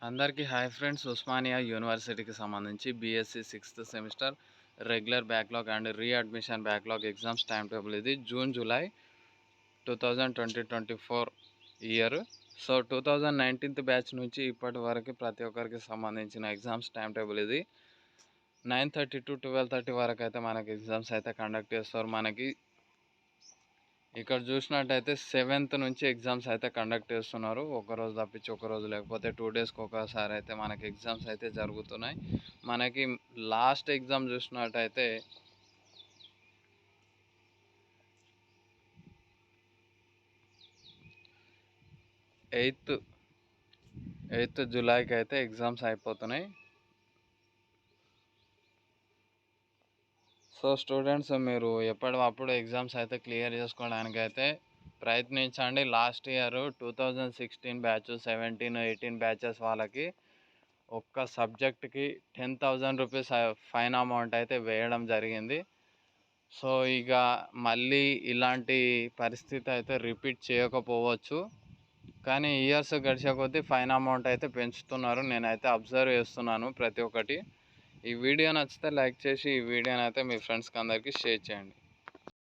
అందరికీ hi friends. Osmania యూనివర్సిటీకి సంబంధించి BSc 6th semester regular backlog and readmission backlog exams time table ఇది June July 2024 year. So 2019 batch నుంచి ఇప్పటి వరకు ప్రతి ఒక్కరికి సంబంధించిన ఎగ్జామ్స్ టైం టేబుల్ ఇది. 9:30 to 12:30 వరకు అయితే మనకి ఎగ్జామ్స్ అయితే కండక్ట్ చేస్తారు. మనకి ఇక్కడ చూసినట్టయితే 7th నుంచి ఎగ్జామ్స్ అయితే కండక్ట్ చేస్తున్నారు. ఒకరోజు తప్పించి ఒకరోజు, లేకపోతే 2 డేస్కి ఒకసారి అయితే మనకి ఎగ్జామ్స్ అయితే జరుగుతున్నాయి. మనకి లాస్ట్ ఎగ్జామ్ చూసినట్టయితే ఎయిత్ జూలైకి అయితే ఎగ్జామ్స్ అయిపోతున్నాయి. సో స్టూడెంట్స్, మీరు ఎప్పటికప్పుడు ఎగ్జామ్స్ అయితే క్లియర్ చేసుకోవడానికి అయితే ప్రయత్నించండి. లాస్ట్ ఇయర్ 2016 బ్యాచ్, 17, 18 బ్యాచెస్ వాళ్ళకి ఒక్క సబ్జెక్ట్కి 10,000 రూపీస్ ఫైన్ అమౌంట్ అయితే వేయడం జరిగింది. సో ఇక మళ్ళీ ఇలాంటి పరిస్థితి అయితే రిపీట్ చేయకపోవచ్చు, కానీ ఇయర్స్ గడిచే కొద్దీ ఫైన్ అమౌంట్ అయితే పెంచుతున్నారు. నేనైతే అబ్జర్వ్ చేస్తున్నాను ప్రతి ఒక్కటి. ఈ వీడియో నచ్చితే లైక్ చేసి ఈ వీడియోని అయితే మీ ఫ్రెండ్స్కి అందరికీ షేర్ చేయండి.